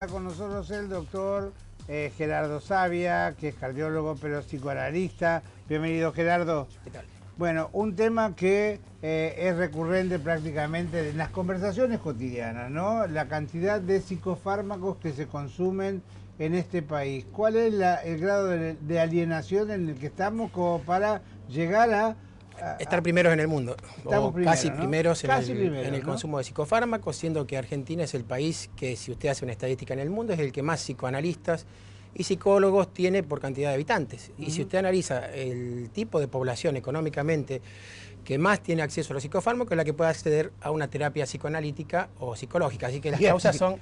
Está con nosotros el doctor Gerardo Savia, que es cardiólogo pero psicoanalista. Bienvenido, Gerardo. ¿Qué tal? Bueno, un tema que es recurrente prácticamente en las conversaciones cotidianas, ¿no? La cantidad de psicofármacos que se consumen en este país. ¿Cuál es el grado de alienación en el que estamos como para llegar a estar primeros en el mundo, o primero, casi ¿no? primeros Casi en primero, el ¿no? consumo de psicofármacos, siendo que Argentina es el país que, si usted hace una estadística en el mundo, es el que más psicoanalistas y psicólogos tiene por cantidad de habitantes. Y si usted analiza el tipo de población económicamente que más tiene acceso a los psicofármacos, es la que puede acceder a una terapia psicoanalítica o psicológica. Así que las causas son...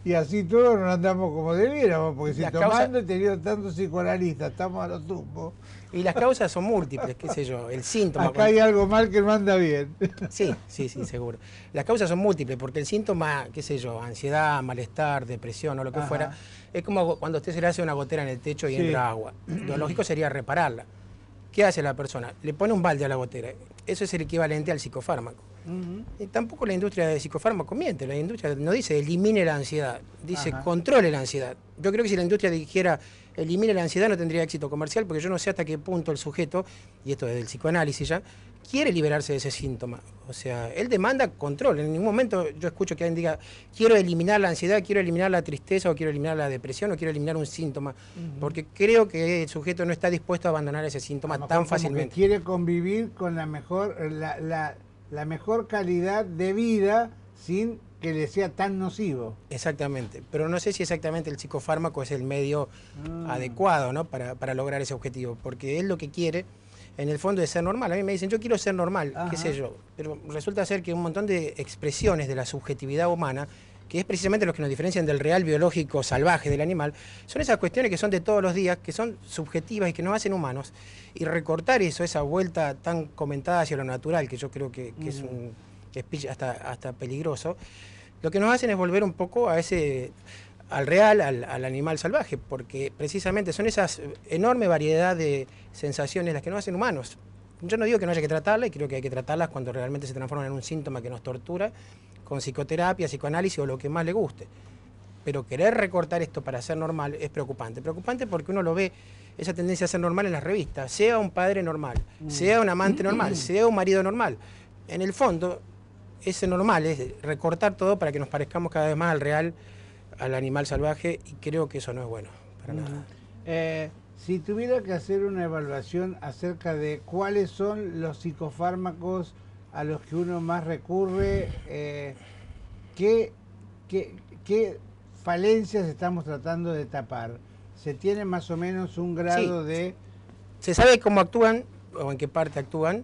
Y así todos no andamos como debiéramos, porque si tomando y teniendo tantos psicoanalistas, estamos a los tumbos. Y las causas son múltiples, qué sé yo, el síntoma... Acá hay algo mal que no anda bien. Sí, seguro. Las causas son múltiples, porque el síntoma, qué sé yo, ansiedad, malestar, depresión o lo que fuera, es como cuando usted se le hace una gotera en el techo y entra agua. Lo lógico sería repararla. ¿Qué hace la persona? Le pone un balde a la gotera. Eso es el equivalente al psicofármaco. Y tampoco la industria de psicofármacos miente. La industria no dice elimine la ansiedad, dice controle la ansiedad. Yo creo que si la industria dijera elimine la ansiedad no tendría éxito comercial, porque yo no sé hasta qué punto el sujeto, y esto es del psicoanálisis ya, quiere liberarse de ese síntoma. O sea, él demanda control. En ningún momento yo escucho que alguien diga quiero eliminar la ansiedad, quiero eliminar la tristeza, o quiero eliminar la depresión, o quiero eliminar un síntoma. Porque creo que el sujeto no está dispuesto a abandonar ese síntoma tan fácilmente. Que quiere convivir con la mejor, la mejor calidad de vida sin que le sea tan nocivo. Exactamente, pero no sé si exactamente el psicofármaco es el medio adecuado, ¿no? para lograr ese objetivo, porque él lo que quiere, en el fondo, es ser normal. A mí me dicen, yo quiero ser normal, qué sé yo, pero resulta ser que un montón de expresiones de la subjetividad humana, que es precisamente lo que nos diferencian del real biológico salvaje del animal, son esas cuestiones que son de todos los días, que son subjetivas y que nos hacen humanos, y recortar eso, esa vuelta tan comentada hacia lo natural, que yo creo que es un speech hasta peligroso, lo que nos hacen es volver un poco a al real, al animal salvaje, porque precisamente son esas enorme variedad de sensaciones las que nos hacen humanos. Yo no digo que no haya que tratarlas, y creo que hay que tratarlas cuando realmente se transforman en un síntoma que nos tortura, con psicoterapia, psicoanálisis o lo que más le guste. Pero querer recortar esto para ser normal es preocupante. Preocupante porque uno lo ve, esa tendencia a ser normal en las revistas, sea un padre normal, sea un amante normal, sea un marido normal. En el fondo, ese normal es recortar todo para que nos parezcamos cada vez más al real, al animal salvaje, y creo que eso no es bueno, para nada. Si tuviera que hacer una evaluación acerca de cuáles son los psicofármacos a los que uno más recurre, ¿qué falencias estamos tratando de tapar? ¿Se tiene más o menos un grado de...? Se sabe cómo actúan, o en qué parte actúan,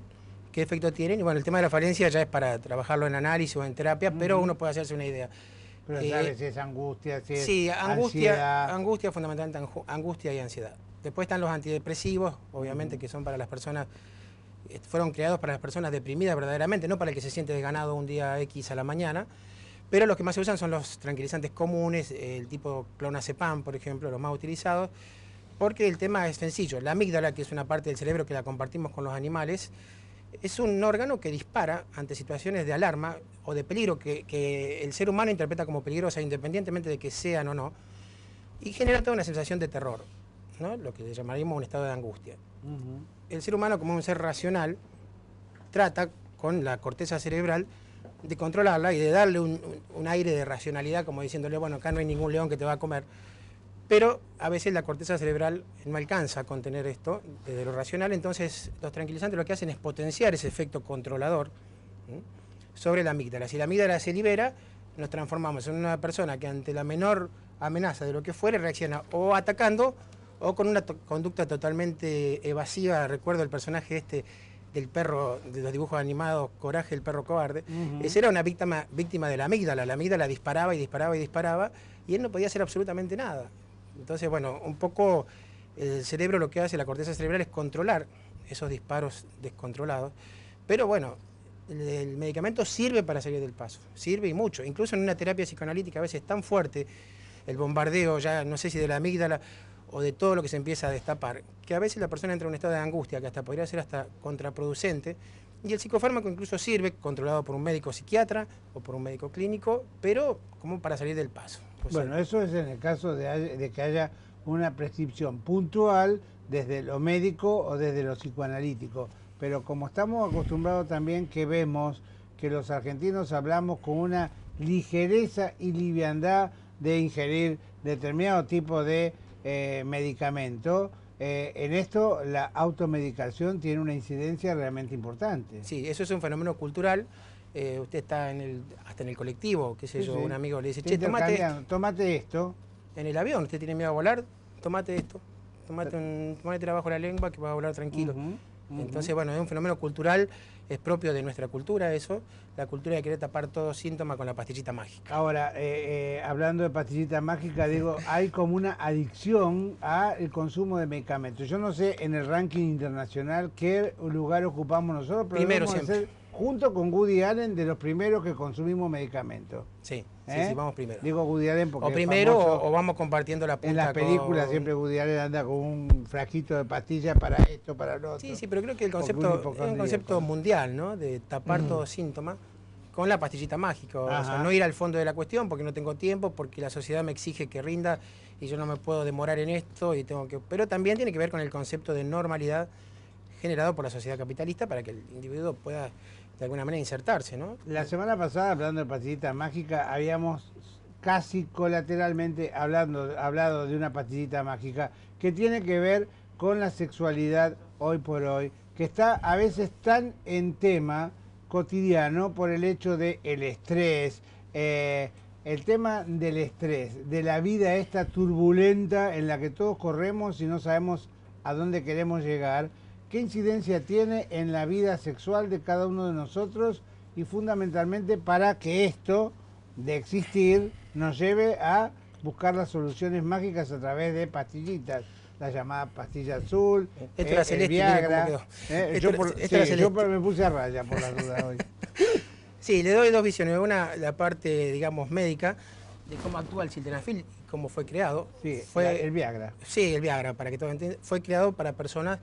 qué efecto tienen, y bueno, el tema de la falencia ya es para trabajarlo en análisis o en terapia, pero uno puede hacerse una idea. Pero sabe si es angustia, si es sí, ansiedad. Angustia fundamentalmente, angustia y ansiedad. Después están los antidepresivos, obviamente, que son para las personas, fueron creados para las personas deprimidas verdaderamente, no para el que se siente desganado un día X a la mañana, pero los que más se usan son los tranquilizantes comunes, el tipo clonazepam, por ejemplo, los más utilizados, porque el tema es sencillo. La amígdala, que es una parte del cerebro que la compartimos con los animales, es un órgano que dispara ante situaciones de alarma o de peligro que el ser humano interpreta como peligrosa, independientemente de que sean o no, y genera toda una sensación de terror, ¿no? Lo que llamaríamos un estado de angustia. El ser humano, como un ser racional, trata con la corteza cerebral de controlarla y de darle un aire de racionalidad, como diciéndole, bueno, acá no hay ningún león que te va a comer. Pero a veces la corteza cerebral no alcanza a contener esto desde lo racional, entonces los tranquilizantes lo que hacen es potenciar ese efecto controlador sobre la amígdala. Si la amígdala se libera, nos transformamos en una persona que ante la menor amenaza de lo que fuere reacciona o atacando o con una conducta totalmente evasiva. Recuerdo el personaje del perro de los dibujos animados, Coraje, el perro cobarde. Ese era una víctima de la amígdala disparaba y disparaba y disparaba y él no podía hacer absolutamente nada. Entonces, bueno, un poco el cerebro lo que hace, la corteza cerebral, es controlar esos disparos descontrolados. Pero bueno, el medicamento sirve para salir del paso, sirve y mucho. Incluso en una terapia psicoanalítica a veces es tan fuerte el bombardeo, ya no sé si de la amígdala o de todo lo que se empieza a destapar, que a veces la persona entra en un estado de angustia que hasta podría ser hasta contraproducente, y el psicofármaco incluso sirve, controlado por un médico psiquiatra o por un médico clínico, pero como para salir del paso. Bueno, eso es en el caso de que haya una prescripción puntual desde lo médico o desde lo psicoanalítico. Pero como estamos acostumbrados también que vemos que los argentinos hablamos con una ligereza y liviandad de ingerir determinado tipo de medicamento, en esto la automedicación tiene una incidencia realmente importante. Sí, eso es un fenómeno cultural. Usted está hasta en el colectivo, qué sé yo, un amigo le dice, che, tomate esto. En el avión, usted tiene miedo a volar, tomate esto, tomate trabajo la lengua que vas a volar tranquilo. Entonces, bueno, es un fenómeno cultural, es propio de nuestra cultura eso, la cultura de querer tapar todo síntoma con la pastillita mágica. Ahora, hablando de pastillita mágica, digo, hay como una adicción al consumo de medicamentos. Yo no sé en el ranking internacional qué lugar ocupamos nosotros, pero primero vamos siempre. a ser, junto con Woody Allen, de los primeros que consumimos medicamentos. Sí, sí, vamos primero. Digo Woody Allen porque o primero o vamos compartiendo la punta. En las películas siempre Woody Allen anda con un frasquito de pastillas para esto, para lo otro. Sí, pero creo que el concepto es un concepto mundial, ¿no? De tapar todo síntoma con la pastillita mágica. O sea, no ir al fondo de la cuestión porque no tengo tiempo, porque la sociedad me exige que rinda y yo no me puedo demorar en esto y tengo que. Pero también tiene que ver con el concepto de normalidad generado por la sociedad capitalista para que el individuo pueda de alguna manera insertarse, ¿no? La semana pasada, hablando de pastillita mágica, habíamos casi colateralmente hablado de una pastillita mágica que tiene que ver con la sexualidad hoy por hoy, que está a veces tan en tema cotidiano por el hecho del estrés, el tema del estrés, de la vida esta turbulenta en la que todos corremos y no sabemos a dónde queremos llegar. ¿Qué incidencia tiene en la vida sexual de cada uno de nosotros y fundamentalmente para que esto de existir nos lleve a buscar las soluciones mágicas a través de pastillitas, la llamada pastilla azul, el Viagra? Yo me puse a raya por la duda hoy. Sí, le doy dos visiones. Una, la parte, digamos, médica, de cómo actúa el sildenafil y cómo fue creado. Sí, fue el Viagra. Sí, el Viagra, para que todos entiendan. Fue creado para personas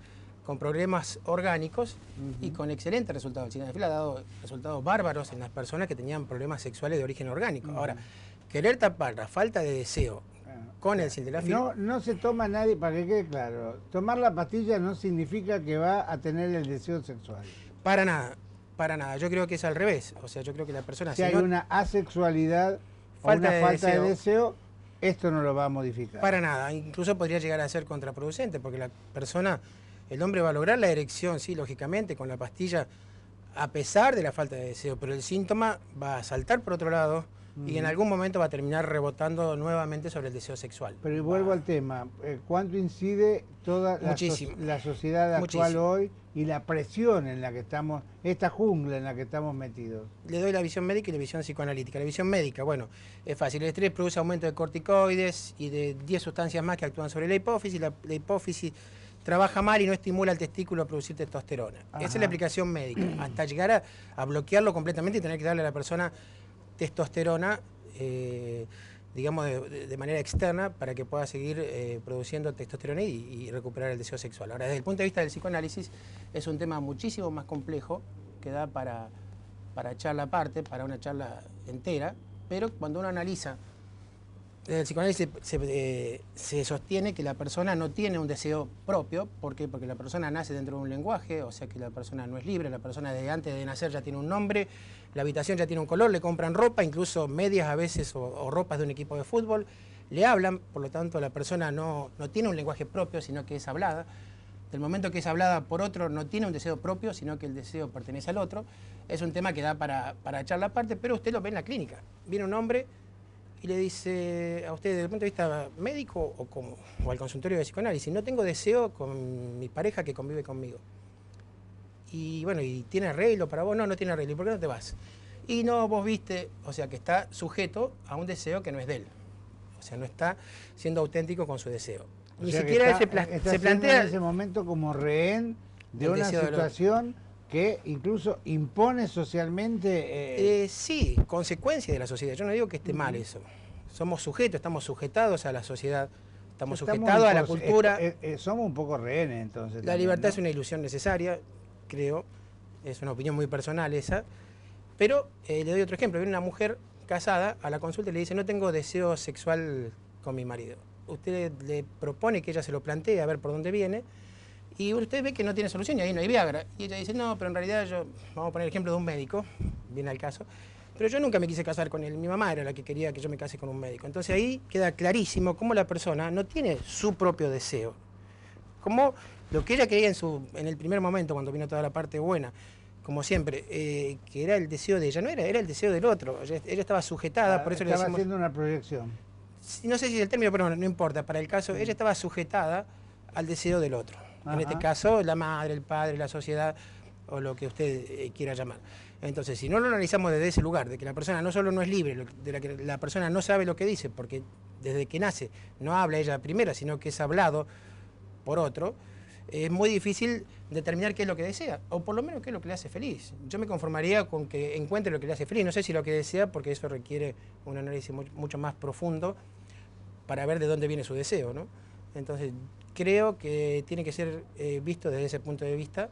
con problemas orgánicos y con excelentes resultados. El sildenafil ha dado resultados bárbaros en las personas que tenían problemas sexuales de origen orgánico. Ahora, querer tapar la falta de deseo con el sildenafil... No se toma nadie, para que quede claro, tomar la pastilla no significa que va a tener el deseo sexual. Para nada, para nada. Yo creo que es al revés. O sea, yo creo que la persona... Si hay una asexualidad o una falta de deseo, esto no lo va a modificar. Para nada. Incluso podría llegar a ser contraproducente, porque la persona... El hombre va a lograr la erección, sí, lógicamente, con la pastilla, a pesar de la falta de deseo, pero el síntoma va a saltar por otro lado y en algún momento va a terminar rebotando nuevamente sobre el deseo sexual. Pero vuelvo al tema, ¿cuánto incide toda la sociedad actual hoy y la presión en la que estamos, esta jungla en la que estamos metidos? Le doy la visión médica y la visión psicoanalítica. La visión médica, bueno, es fácil. El estrés produce aumento de corticoides y de 10 sustancias más que actúan sobre la hipófisis. La hipófisis trabaja mal y no estimula al testículo a producir testosterona. Esa es la aplicación médica, hasta llegar a bloquearlo completamente y tener que darle a la persona testosterona, digamos, de manera externa para que pueda seguir produciendo testosterona y recuperar el deseo sexual. Ahora, desde el punto de vista del psicoanálisis, es un tema muchísimo más complejo que da para charla aparte, para una charla entera, pero cuando uno analiza desde el psicoanálisis se sostiene que la persona no tiene un deseo propio. ¿Por qué? Porque la persona nace dentro de un lenguaje, o sea que la persona no es libre, la persona desde antes de nacer ya tiene un nombre, la habitación ya tiene un color, le compran ropa, incluso medias a veces o ropas de un equipo de fútbol, le hablan, por lo tanto la persona no tiene un lenguaje propio, sino que es hablada. Del momento que es hablada por otro, no tiene un deseo propio, sino que el deseo pertenece al otro. Es un tema que da para charla aparte, pero usted lo ve en la clínica. Viene un hombre y le dice a usted desde el punto de vista médico o al consultorio de psicoanálisis, no tengo deseo con mi pareja que convive conmigo. Y bueno, ¿y tiene arreglo para vos? No tiene arreglo. ¿Y por qué no te vas? Y no, vos viste, o sea que está sujeto a un deseo que no es de él. O sea, no está siendo auténtico con su deseo. Ni siquiera él se plantea en ese momento como rehén de una situación que incluso impone socialmente... Sí, consecuencia de la sociedad. Yo no digo que esté mal eso. Somos sujetos, estamos sujetados a la sociedad, estamos sujetados a la cultura. Somos un poco rehenes entonces. La libertad es una ilusión necesaria, creo. Es una opinión muy personal esa. Pero le doy otro ejemplo. Viene una mujer casada a la consulta y le dice, no tengo deseo sexual con mi marido. Usted le propone que ella se lo plantee a ver por dónde viene y usted ve que no tiene solución y ahí no hay Viagra. Y ella dice, no, pero en realidad yo, vamos a poner el ejemplo de un médico, viene al caso, pero yo nunca me quise casar con él, mi mamá era la que quería que yo me case con un médico. Entonces ahí queda clarísimo cómo la persona no tiene su propio deseo. Como lo que ella quería en el primer momento, cuando vino toda la parte buena, como siempre, que era el deseo de ella, no era el deseo del otro. Ella estaba sujetada, por eso le Estaba decimos... haciendo una proyección. No sé si es el término, pero no importa. Para el caso, ella estaba sujetada al deseo del otro. Ajá. En este caso, la madre, el padre, la sociedad, o lo que usted quiera llamar. Entonces, si no lo analizamos desde ese lugar, de que la persona no solo no es libre, de que la persona no sabe lo que dice, porque desde que nace no habla ella primera, sino que es hablado por otro, es muy difícil determinar qué es lo que desea, o por lo menos qué es lo que le hace feliz. Yo me conformaría con que encuentre lo que le hace feliz, no sé si lo que desea, porque eso requiere un análisis mucho más profundo para ver de dónde viene su deseo, ¿no? Entonces, creo que tiene que ser visto desde ese punto de vista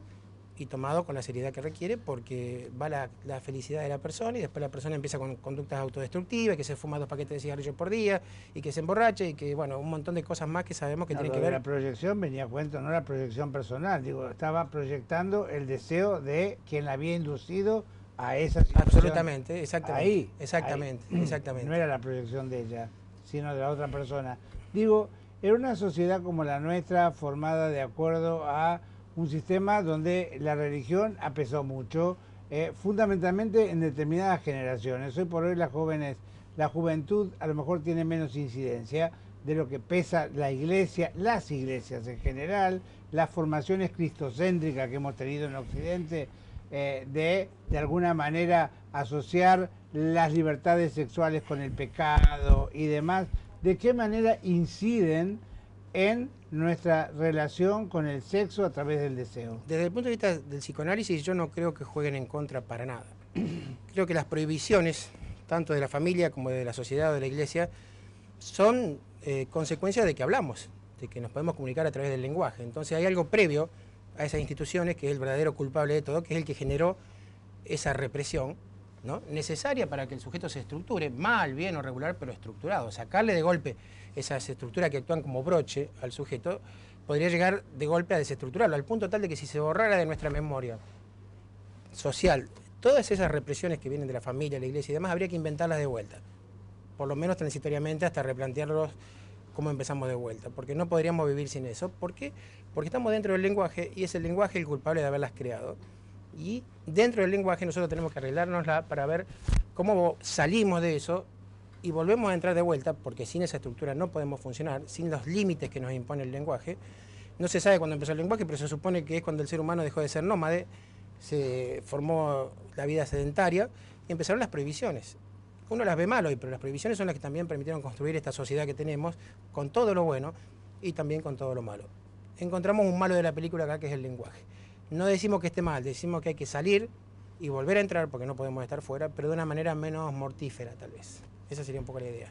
y tomado con la seriedad que requiere, porque va la felicidad de la persona y después la persona empieza con conductas autodestructivas, que se fuma 2 paquetes de cigarrillos por día y que se emborrache y que, bueno, un montón de cosas más que sabemos que tienen que ver. La proyección venía a cuento, no la proyección personal, digo, estaba proyectando el deseo de quien la había inducido a esa situación. Absolutamente, exactamente. Ahí, exactamente, ahí. exactamente. No era la proyección de ella, sino de la otra persona. Digo, en una sociedad como la nuestra, formada de acuerdo a un sistema donde la religión ha pesado mucho, fundamentalmente en determinadas generaciones. Hoy por hoy las juventud a lo mejor tiene menos incidencia de lo que pesa la iglesia, las iglesias en general, las formaciones cristocéntricas que hemos tenido en Occidente, de alguna manera asociar las libertades sexuales con el pecado y demás. ¿De qué manera inciden en nuestra relación con el sexo a través del deseo? Desde el punto de vista del psicoanálisis, yo no creo que jueguen en contra para nada. Creo que las prohibiciones, tanto de la familia como de la sociedad o de la iglesia, son consecuencias de que hablamos, de que nos podemos comunicar a través del lenguaje. Entonces hay algo previo a esas instituciones que es el verdadero culpable de todo, que es el que generó esa represión, ¿no?, necesaria para que el sujeto se estructure, mal, bien o regular, pero estructurado. Sacarle de golpe esas estructuras que actúan como broche al sujeto podría llegar de golpe a desestructurarlo, al punto tal de que si se borrara de nuestra memoria social todas esas represiones que vienen de la familia, la iglesia y demás, habría que inventarlas de vuelta, por lo menos transitoriamente, hasta replantearlos cómo empezamos de vuelta, porque no podríamos vivir sin eso. ¿Por qué? Porque estamos dentro del lenguaje y es el lenguaje el culpable de haberlas creado. Y dentro del lenguaje nosotros tenemos que arreglárnosla para ver cómo salimos de eso y volvemos a entrar de vuelta, porque sin esa estructura no podemos funcionar, sin los límites que nos impone el lenguaje. No se sabe cuándo empezó el lenguaje, pero se supone que es cuando el ser humano dejó de ser nómade, se formó la vida sedentaria y empezaron las prohibiciones. Uno las ve mal hoy, pero las prohibiciones son las que también permitieron construir esta sociedad que tenemos, con todo lo bueno y también con todo lo malo. Encontramos un malo de la película acá, que es el lenguaje. No decimos que esté mal, decimos que hay que salir y volver a entrar, porque no podemos estar fuera, pero de una manera menos mortífera tal vez. Esa sería un poco la idea.